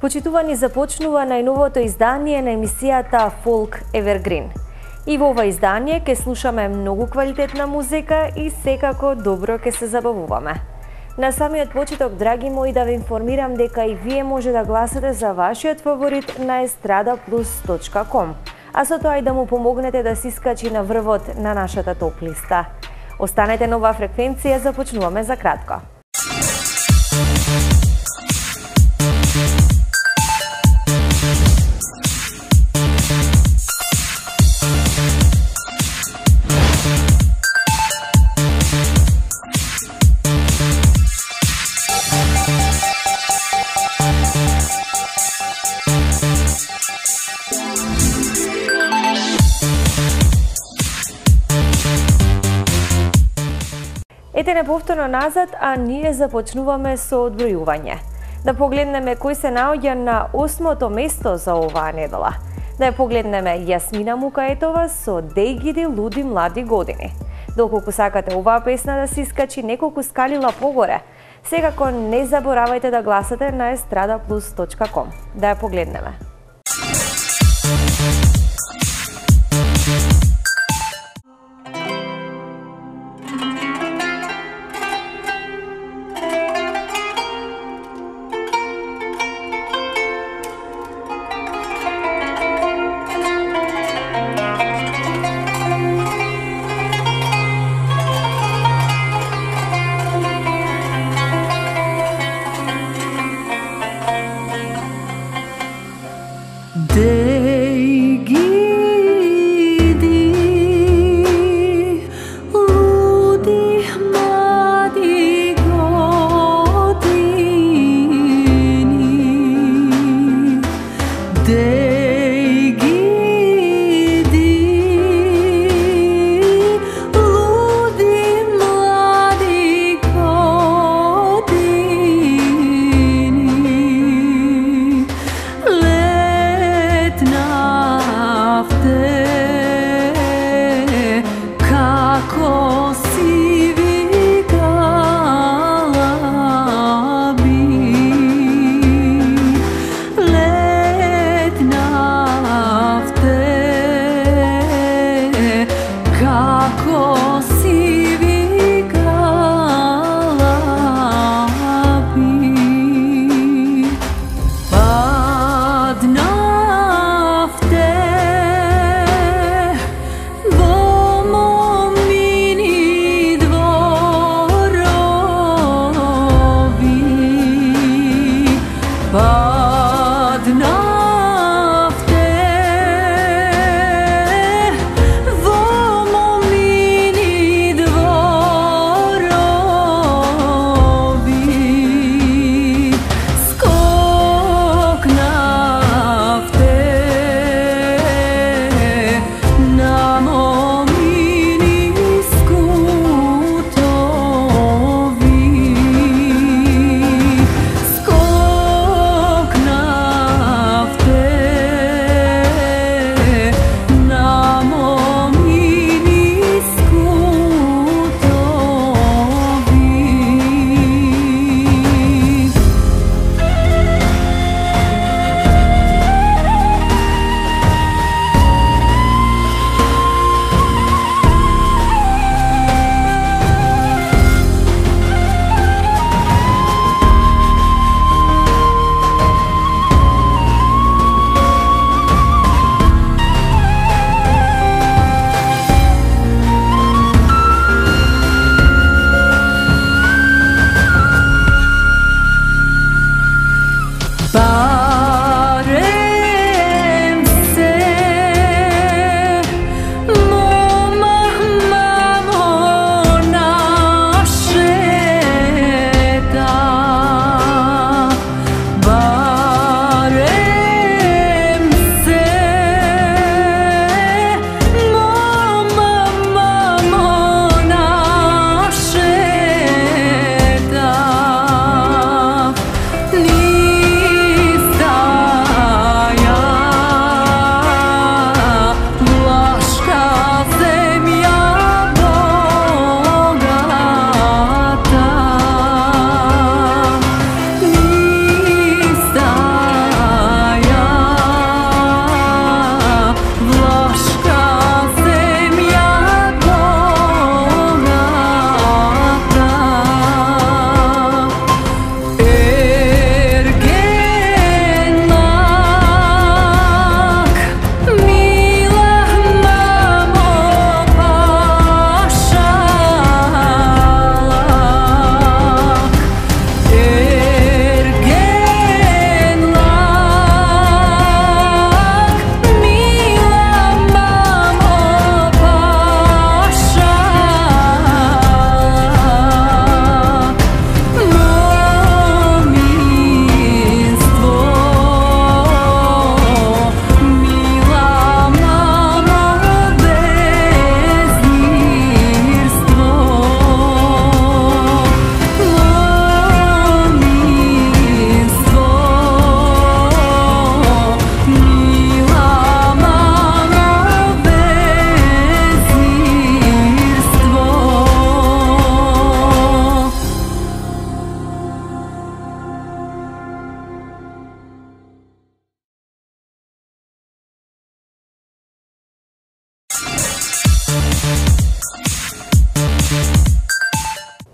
Почитувани, започнува најновото издание на емисијата Folk Evergreen. И во ова издание ќе слушаме многу квалитетна музика и секако добро ќе се забавуваме. На самиот почеток, драги мои, да ве информирам дека и вие може да гласате за вашиот фаворит на estradaplus.com, а со тоа и да му помогнете да се искачи на врвот на нашата топ листа. Останете на оваа фреквенција, започнуваме за кратко. Ете не повторно назад, а ние започнуваме со одбројување. Да погледнеме кој се наоѓа на 8-то место за оваа недела. Да ја погледнеме Јасмина Мукаетова со Дејгиди луди млади години. Доколку сакате оваа песна да се искачи неколку скалила погоре, секако не заборавајте да гласате на estradaplus.com. Да ја погледнеме.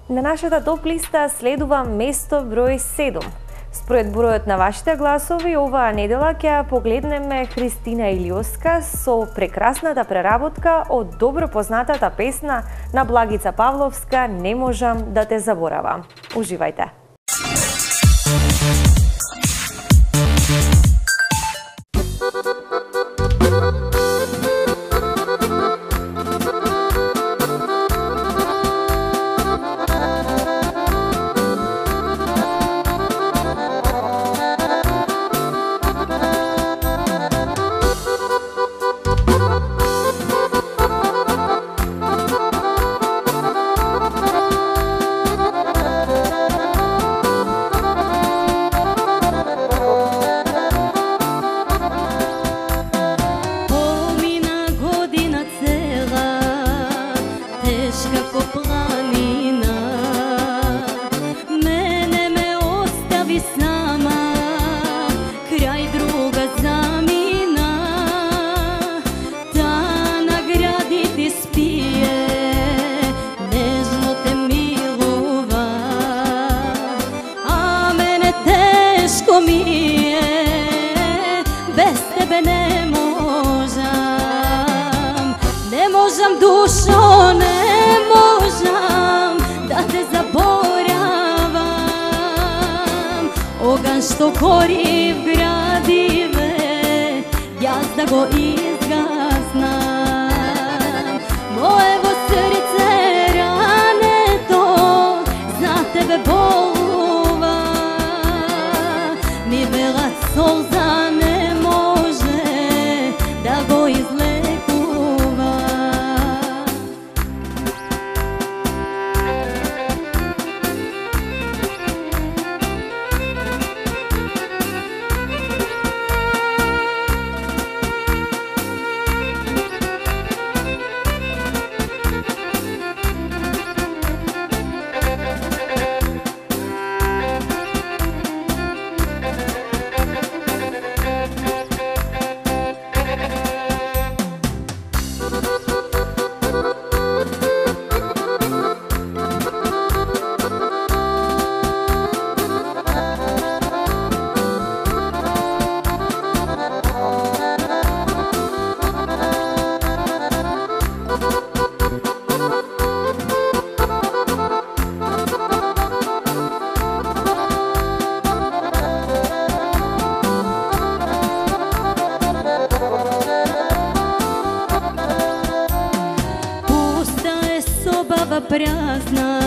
На нашата топ листа следува место број 7. Според бројот на вашите гласови, оваа недела ќе ја погледнеме Христина Илиоска со прекрасната преработка од добро познатата песна на Благица Павловска "Не можам да те заборавам". Уживајте! Душо, не можам да те заборавам. Оган што гори в градиве, јас да го изгаснам. Моево срце рането за тебе болува. Ми велат солза не може да го излекува. Празна,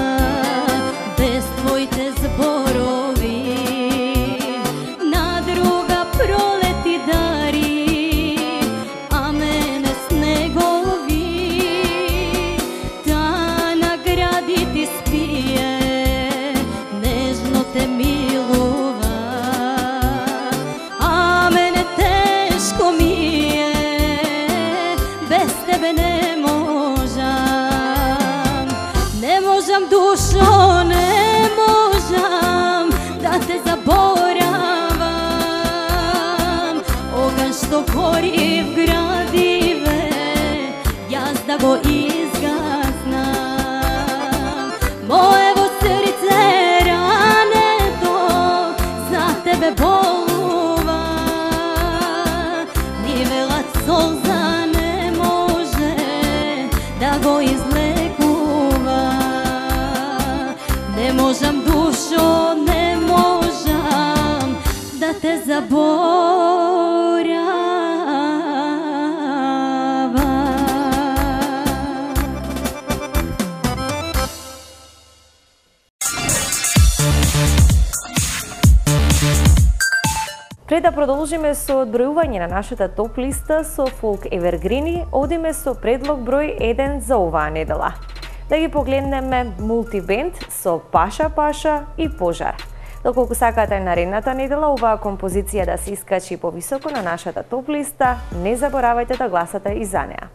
без твоите зборови, на друга пролети дари, а мене снегови. Та награди ти спие, нежно те милува, а мене тешко ми е, без тебе не душо, не можам да те заборавам. Оган што гори в градиве, јас да го изгаснам. Моево срце рането за тебе болува. Ни велат солза не може да го излекува. Не можам, душо, не можам да те заборавам. Пред да продолжиме со одбројување на нашата топ листа со фолк евергрини, одиме со предлог број 1 за оваа недела. Да ги погледнеме мултибенд со Паша Паша и Пожар. Доколку сакате наредната недела оваа композиција да се искачи повисоко на нашата топ листа, не заборавајте да гласате и за неа.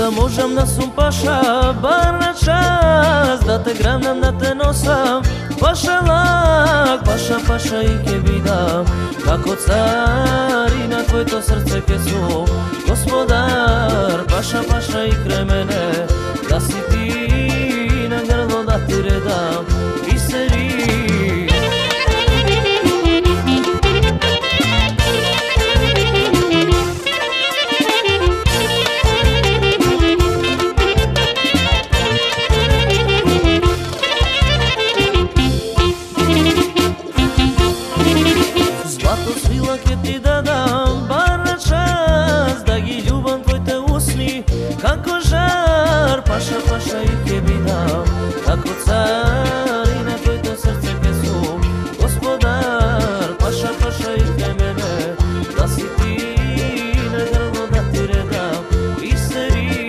да можам да сум паша, бар на час, да те грабнам, да те носам, пашалак, паша, паша и ке видам, како цар и на твоето срце ке сум господар, паша, паша и крај мене, да си ти на грдо да ти редам бисери. Паша, паша и ке видам, како цар и на твоето срце ке сум господар, паша, паша и крај мене, да си ти на грдо да ти редам бисери.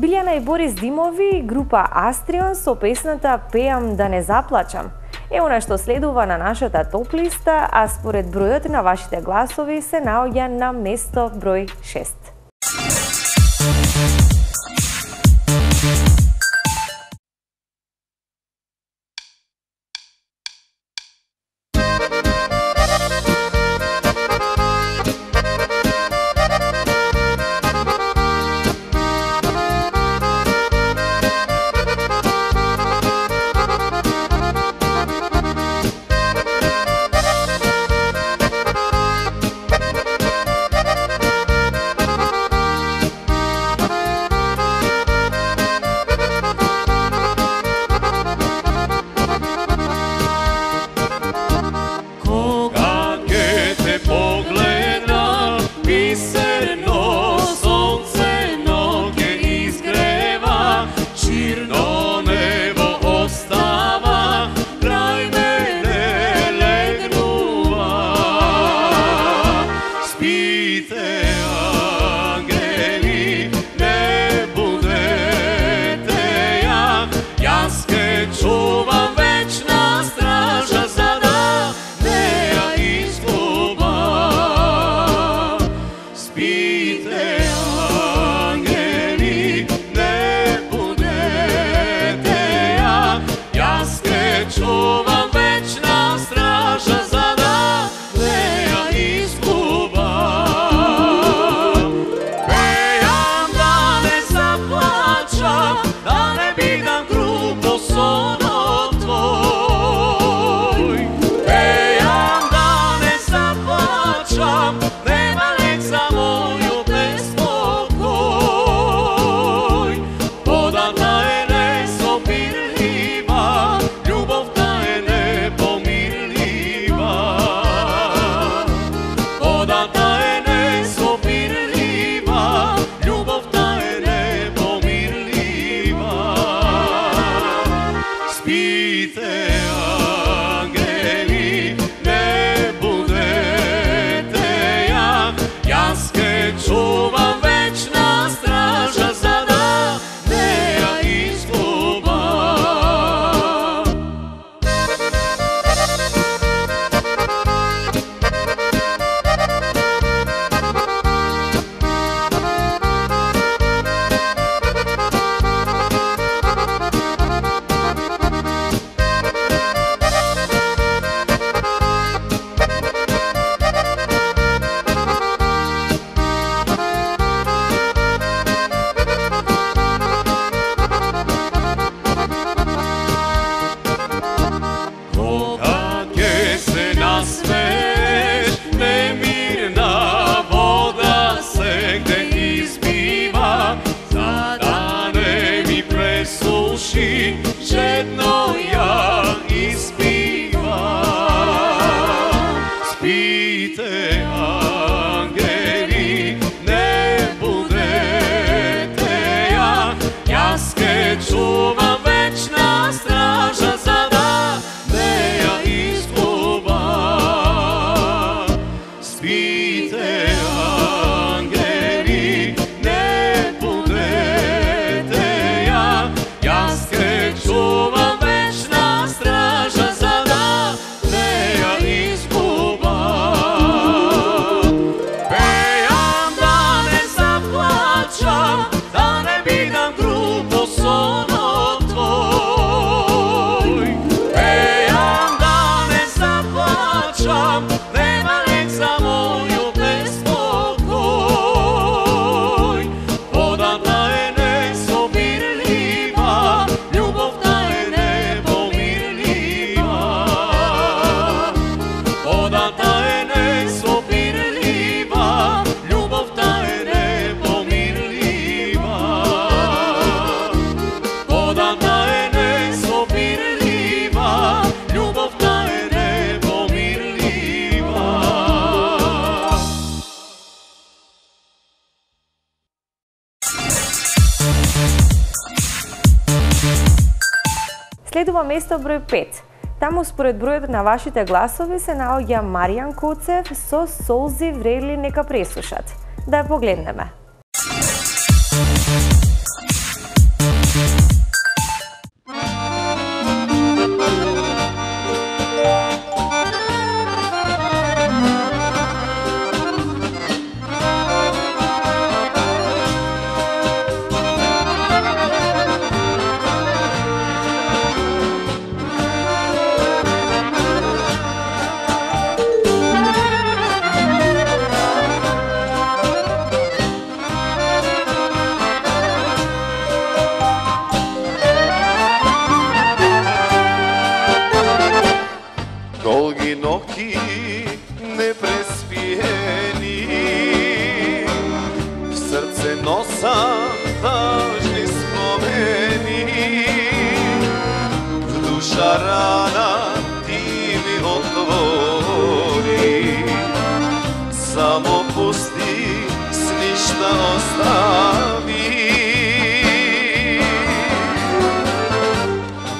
Билјана и Борис Димови, група Астрион со песната Пеам да не заплачам. Е она што следува на нашата топ листа, а според бројот на вашите гласови се наоѓа на место број 6. Следува место број 5. Таму според бројот на вашите гласови се наоѓа Маријан Коцев со Солзи врели нека пресушат. Да ја погледнеме.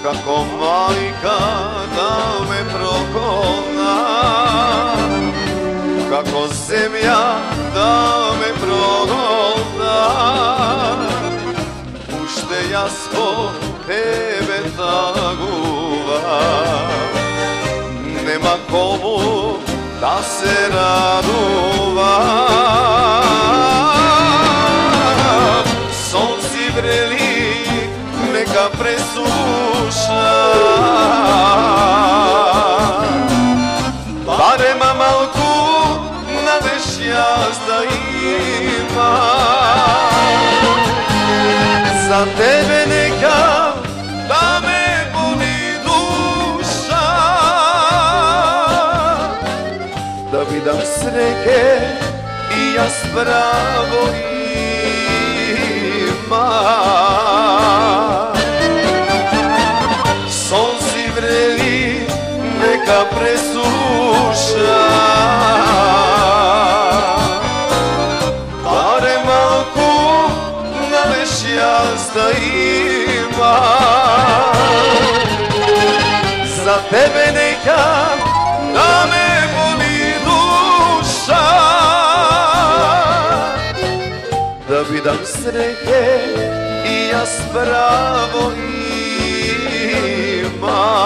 Kako majka da me progona, kako zemlja da me progona, ušte ja zbog tebe taguvam, nema komu da se raduvam. Sonci vreli neka presuša, barem malku nadeš jaz da ima. Za tebe neka da me boli duša, da vidim sreke i ja spravo imam. Sonci vreli neka presuša, barem malku nadeš jaz da ima. Za tebe neka da me boli duša, da vidim sreke i ja spravo imam.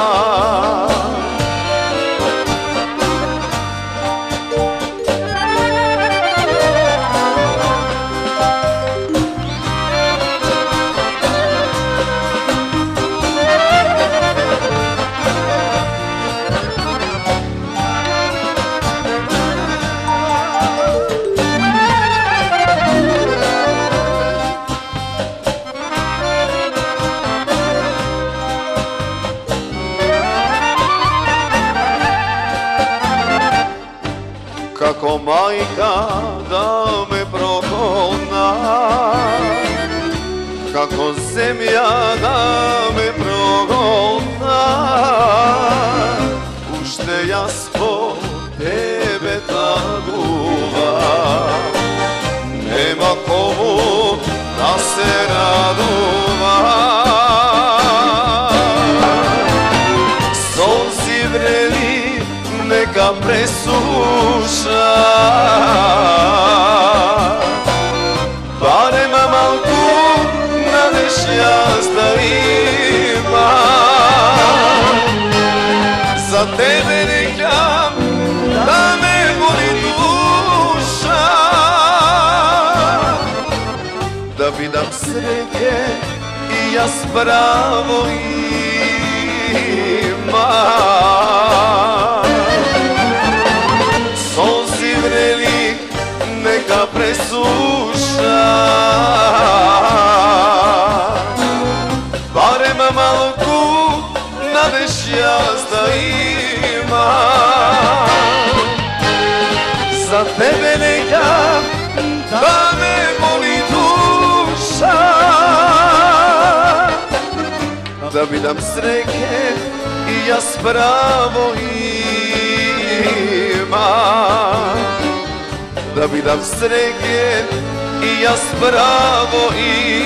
Kako majka da me progona, kako zemlja da me progona, ušte ja zbog tebe taguvam, nema komu da se raduvam. Solzi vreli neka presuša, barem malku nadeš jaz da ima. Za tebe neka da me boli duša, da vidim sreke i ja spravo imam. Solzi vreli neka presuša, barem malku nadeš jaz da ima. Za tebe neka da me boli duša, da vidim sreke i ja spravo imam. Da vidim sreke i ja spravo imam.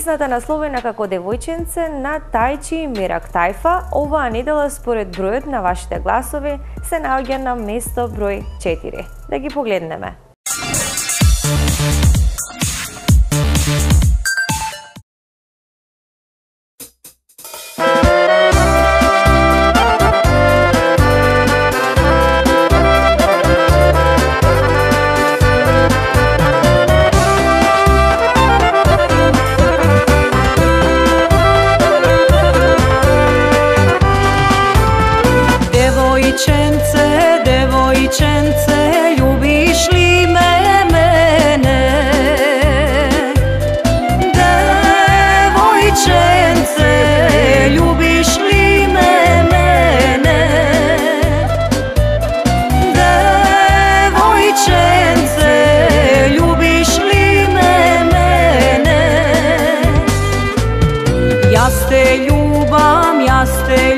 Песната насловена како Девојченце на Тајчи и Мирак Тајфа, оваа недела според бројот на вашите гласови се наоѓа на место број 4. Да ги погледнеме. Девојченце, љубиш ли ме мене? Девојченце, љубиш ли ме мене? Девојченце, љубиш ли ме мене? Јас те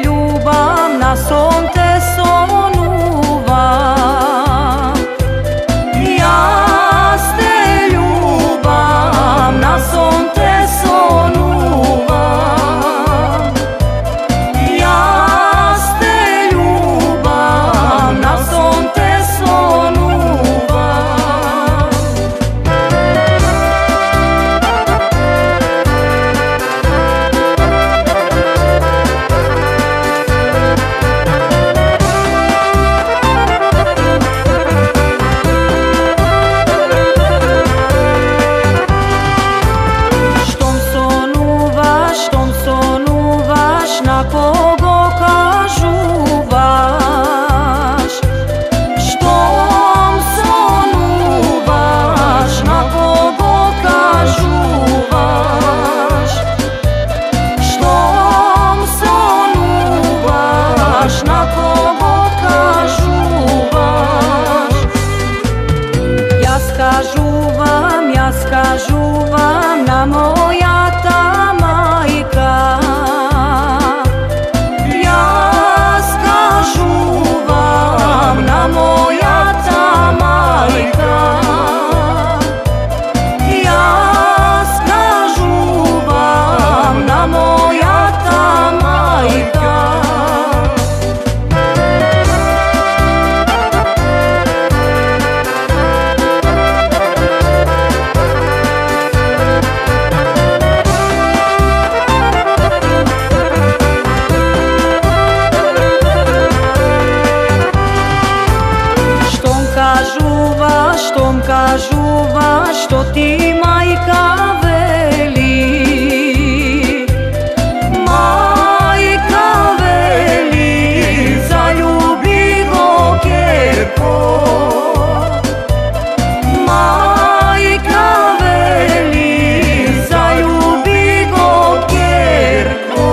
љубам, на сон те сонувам. Јас те љубам, на сон те сонувам. Јас те љубам, на сон те сонувам. На кого кажуваш? Штом сонуваш, на кого кажуваш? Штом сонуваш, на кого кажуваш? Јас кажувам на мојата мајка. На мојата мајка. Јас кажувам на мојата мајка. Штом кажуваш, што ти мајка вели? Мајка вели, залюби го Керко. Мајка вели, залюби го Керко.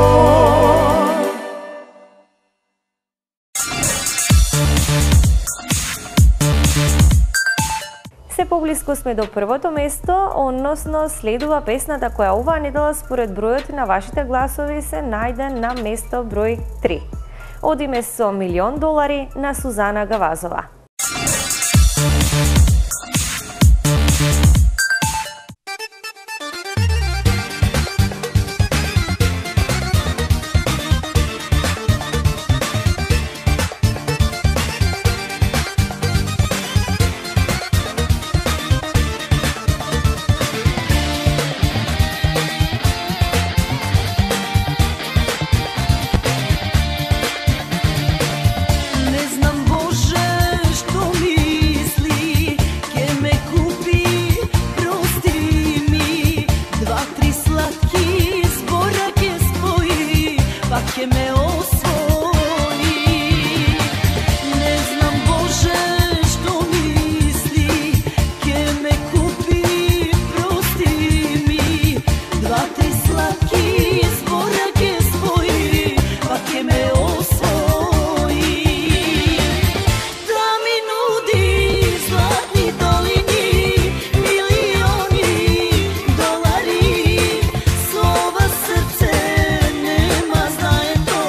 Се поблиску сме до првото место, односно следува песната која оваа недела според бројот на вашите гласови се најде на место број 3. Одиме со $1.000.000 на Сузана Гавазова. Srce nema, zna je to.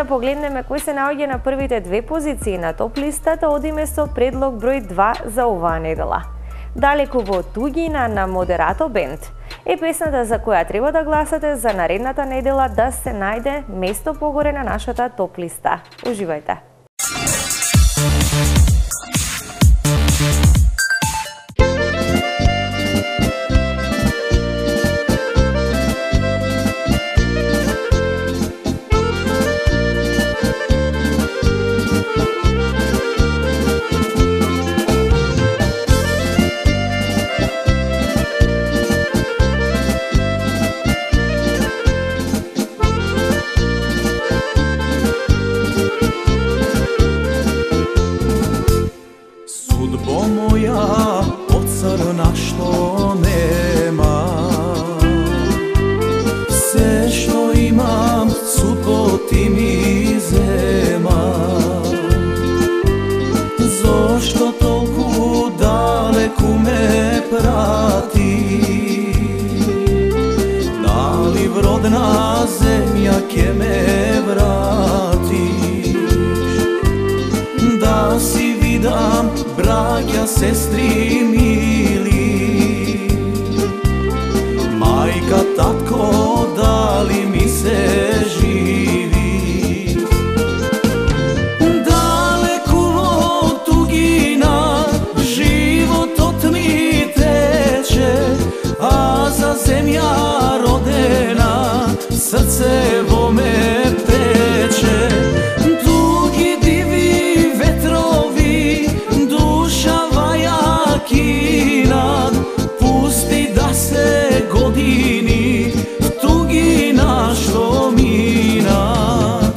погледнеме кој се наоѓа на првите две позиции на топ листата, одиме со предлог број 2 за оваа недела. Далеку во туѓина на Модерато Бенд е песната за која треба да гласате за наредната недела да се најде место погоре на нашата топ листа. Уживајте! Sestri mili, majka, tatko, da li mi se živi? Daleko od tugina život od mi teče, a za zemlja rodena srce vo me peče. Tugi divi vetrovi, duša kinad, pusti da se godini v tugi našlo minat.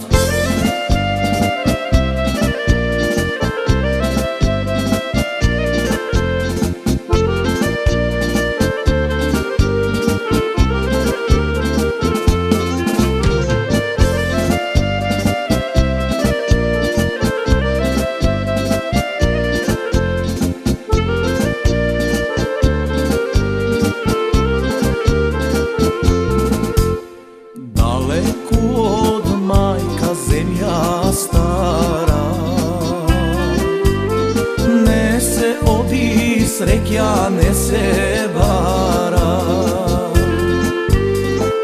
Sreća ne se vara,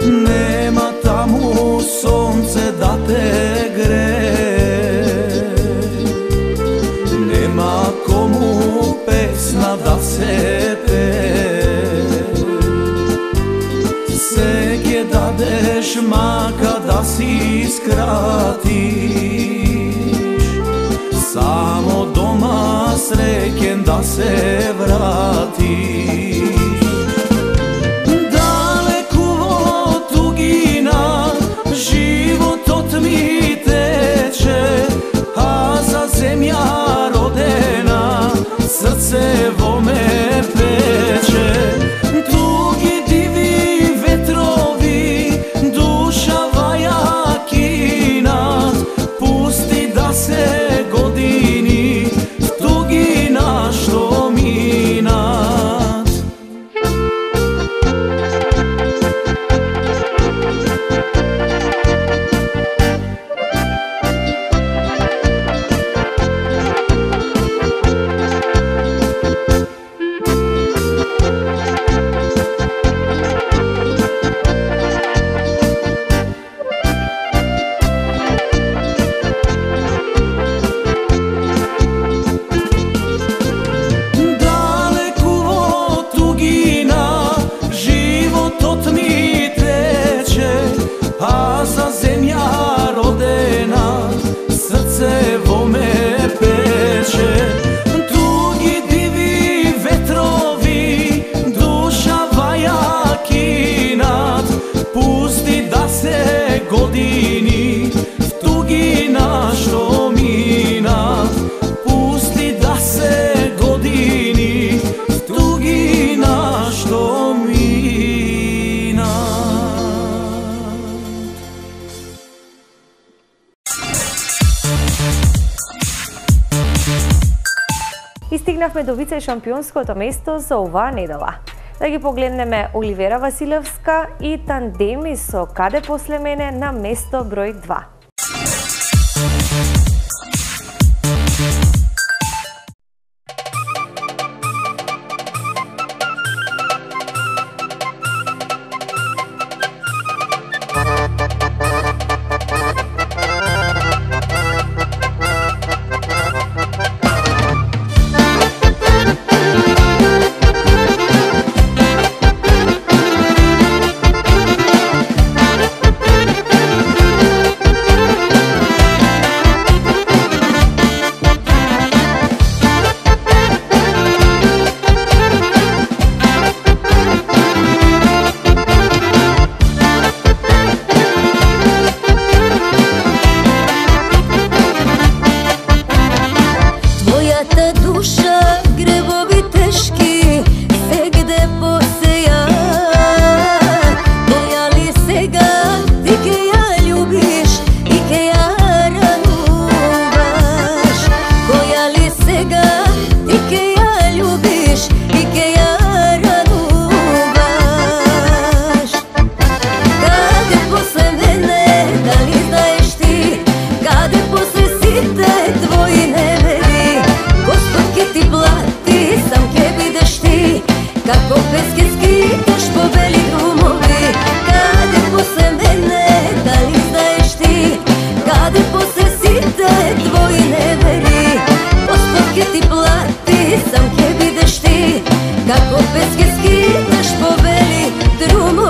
nema tamo sonce da te gre, nema komu pesna da se pe, se gdje dadeš maka da si skratiš, samo doma srećen da se vratiš. Daleko od tugina život od mi teče, a za zemlja rodena srce vo me peče. Tugi divi vetrovi, duša vaja kinat, pusti da se godini v tugi našlo minat. И стигнавме до вице шампионското место за оваа недела. Да ги погледнеме Оливера Василевска и тандеми со Каде после мене на место број 2. tvoji ne veri. Gospod ke ti plati, sam ke bideš ti. Kako peske skitaš po beli drumovi. Kade posle mene, da li znaješ ti? Kade posle site tvoji ne veri. Gospod ke ti plati, sam ke bideš ti. Kako peske skitaš po beli drumovi.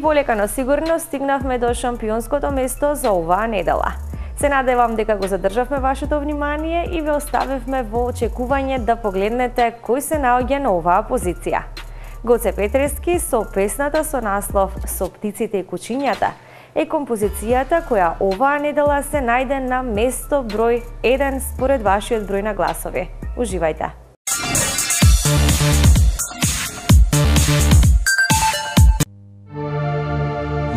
Полека но сигурно стигнавме до шампионското место за оваа недела. Се надевам дека го задржавме вашето внимание и ве оставивме во очекување да погледнете кој се наоѓа на оваа позиција. Гоце Петрески со песната со наслов "Со птиците и кучињата" е композицијата која оваа недела се најде на место број 1 според вашиот број на гласови. Уживајте!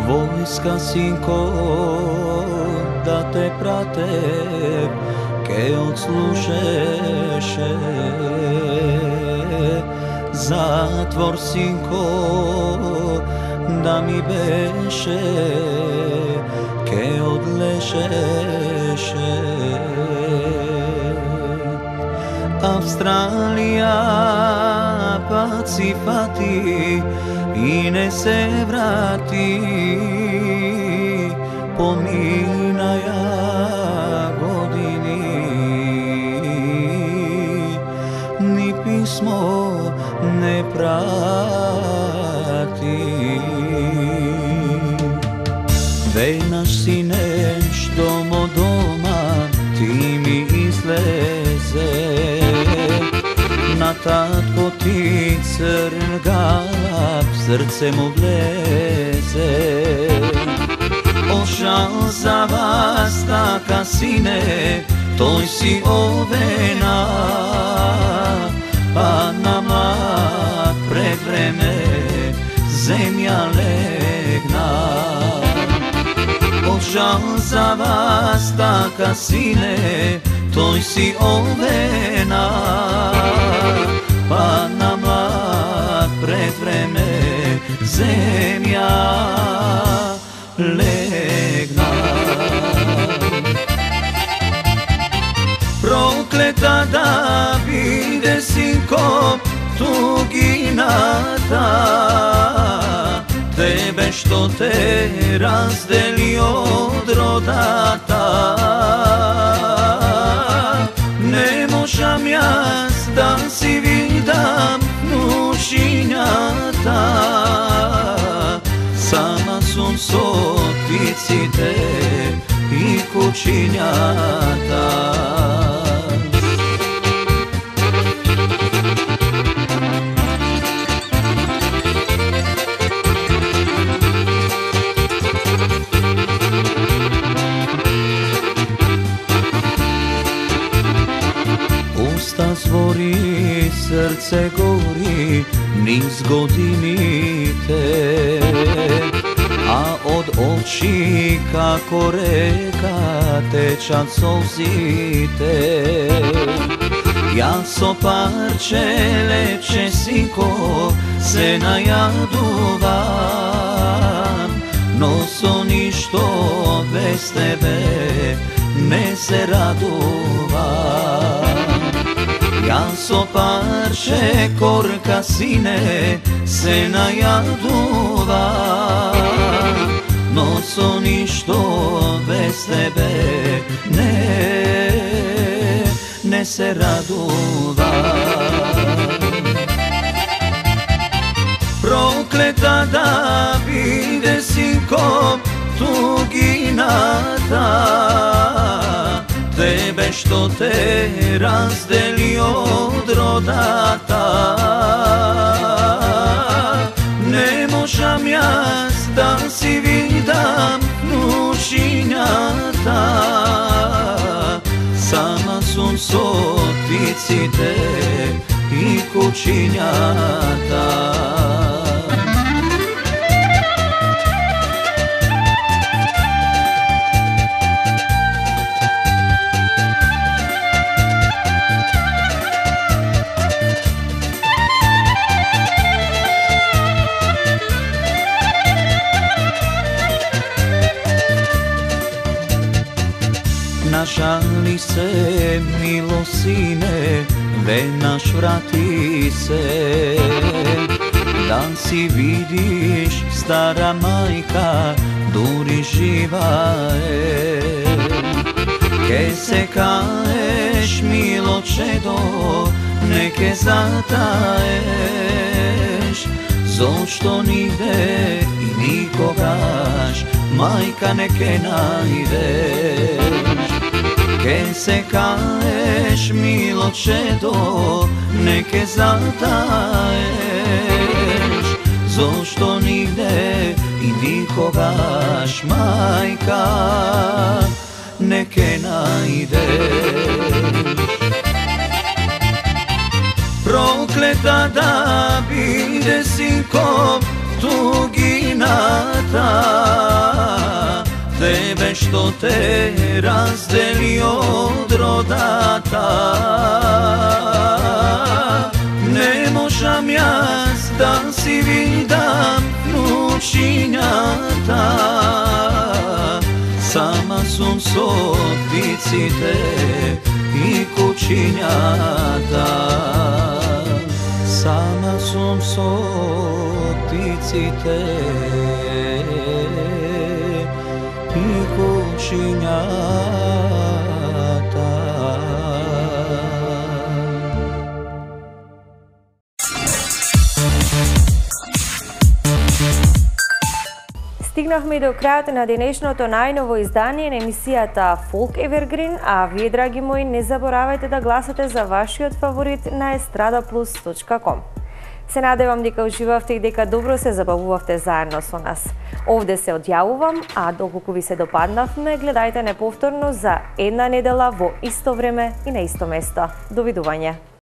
Vojska sinko, da te prate, ke odslušeše. Zatvor sinko, da mi beše, ke odlešeše. Австралија паци фати и не се врати, поминаја години, ни писмо не прати. Веднаш сине, што мо дома ти ми излезе, на татко ти црн галап срце му влезе. Ошал за вас така сине, тој си овена, па на млад пред време земја лезе. žal za vas, taka sine, toj si ovena, pa na mlad pred vreme zemlja legna. Prokleta da bide sinko tuginata, tebe što te razdeli od rodata. Ne možam jas da si vidam nušinjata, sama sun soticite i kućinjata. Usta zvori, srce gori, niz godinite, a od oči kako reka tečat solzite. Ja so parče lepše sinko se najaduvam, no so ništo bez tebe ne se raduvam. Ja so parče korka sine se najaduvam, no so ništo bez tebe ne se raduvam. Prokleta da bide sinko tuginata, tebe što te razdeli od rodata. Ne možam jas da si vidam nušinjata, sama sun soticite i kućinjata. Našali se, milo sine, venaš vrati se, da si vidiš stara majka, duri živa je. Ke se kaeš, milo čedo, neke zataješ, zašto nigde i nikogaš, majka neke najdeš. Ke se kaeš, milo čedo, neke zataješ, zašto nigde i nikogaš, majka neke najdeš. Prokleta da bide sinko tuginata, tebe što te razdeli od rodata. Ne možam jas da si vidam nušinjata, sama sun soticite i kućinjata. Sama sun soticite i kućinjata. Стигнахме до крајот на денешното најново издание на емисијата Folk Evergreen, а вие, драги мои, не заборавајте да гласате за вашиот фаворит на estradaplus.com. Се надевам дека уживавте и дека добро се забавувавте заедно со нас. Овде се одјавувам, а доколку ви се допаднавме, гледајте неповторно за една недела во исто време и на исто место. Довидување!